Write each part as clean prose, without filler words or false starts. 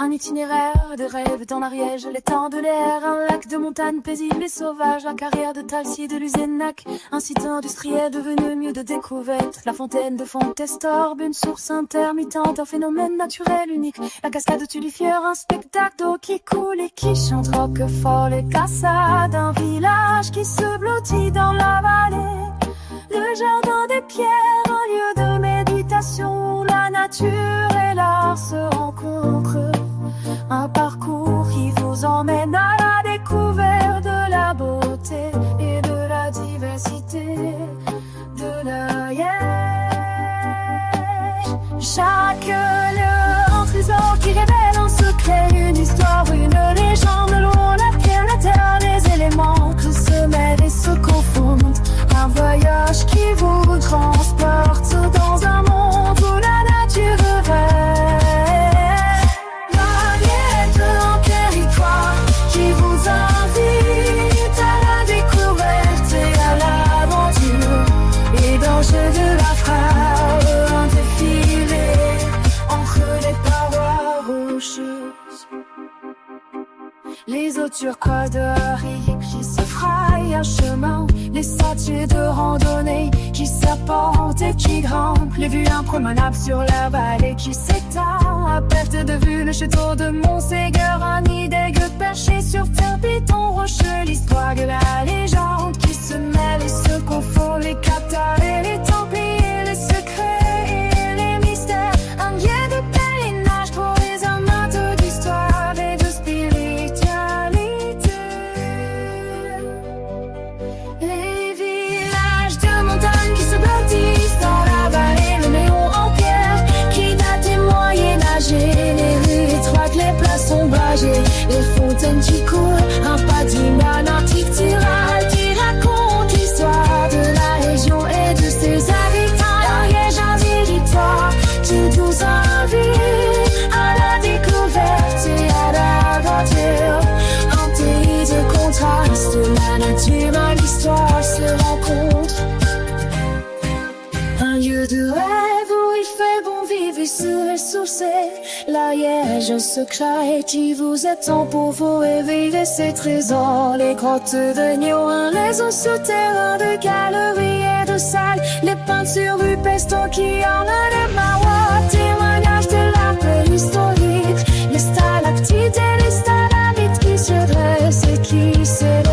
Un itinéraire de rêve en Ariège, les temps de l'air, un lac de montagne paisible et sauvage, la carrière de Talcy de Luzenac, un site industriel devenu mieux de découverte, la fontaine de Fontestorbe, une source intermittente, un phénomène naturel unique, la cascade de Tulifieur, un spectacle d'eau qui coule et qui chante Roquefort, les cassades, un village qui se blottit dans la vallée, le jardin des pierres, un lieu de méditation, où la nature et l'art se rencontrent. Un parcours qui vous emmène à la découverte de la beauté et de la diversité de l'Ariège. Chaque lieu, un trésor qui révèle un secret, une histoire, une légende, l'eau, la pierre, la terre, les éléments qui se mêlent et se confondent. Un voyage qui vous transporte dans un monde où la nature règne. De la frappe, un défilé entre les parois rocheuses. Les eaux turquoises de Harry qui se frayent un chemin, les sentiers de randonnée qui serpentent et qui grimpent, les vues impromenables sur la vallée qui s'étend à perte de vue, le château de Montségur, un nid d'aigues perché sur terre, béton rocheux, l'histoire de la légende qui se mêle et se confond, les capteurs et les templiers, les secrets et les mystères, un guide de pèlerinage pour les amateurs d'histoire et de spiritualité. Les villages de montagne qui se bâtissent dans la vallée, le néon en pierre qui date du Moyen-Âge, les rues étroites, les places ombragées, les fontaines qui coulent, un patrimoine architectural qui raconte l'histoire de la région et de ses habitants. L'Ariège, un territoire qui nous invite à la découverte et à l'aventure. Un pays de contraste, la nature et l'histoire se rencontrent. Un lieu de rêve où il fait bon vivre et se ressourcer. L'Ariège, un secret qui vous attend pour vous réveiller ses trésors. Les grottes de Nyon, les eaux souterrains de galeries et de salles, les peintures rupestres qui ornent les marois, témoignages de l'art préhistorique, les stalactites et les stalagmites qui se dressent et qui s'élèvent.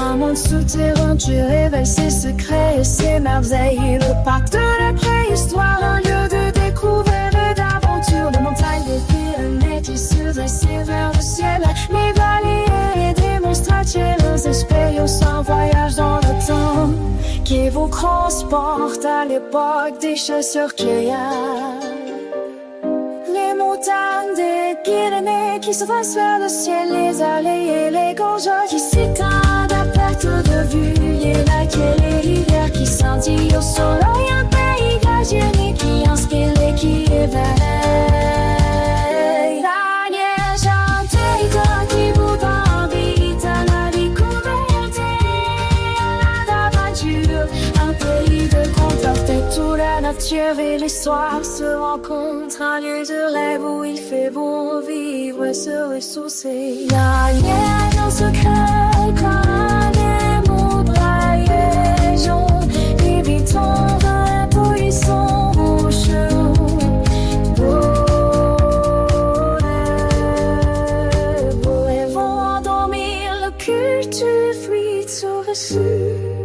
Un monde souterrain qui révèle ses secrets et ses merveilles, le parc de la préhistoire, un lieu de découverte et d'aventure, de montagnes, des Pyrénées qui se dressent vers le ciel, les vallées et démonstratives, expériences, un voyage dans le temps qui vous transporte à l'époque des chasseurs cueillards. Les montagnes des Pyrénées qui se dressent vers le ciel, les allées et les gorges qui s'étendent à perte de vue, les lacs et les rivières qui scintillent au soleil, un paysage unique qui inspire et qui éveille. L'Ariège, un territoire qui vous invite à la découverte et à l'aventure. Un pays de contraste où la nature et l'histoire se rencontrent. Un lieu de rêve où il fait bon vivre et se ressourcer. L'Ariège, un secret comme les mots braillés jaunes, évitons un poisson rocheux. Vos rêves vont endormir, le culture fluide se ressource.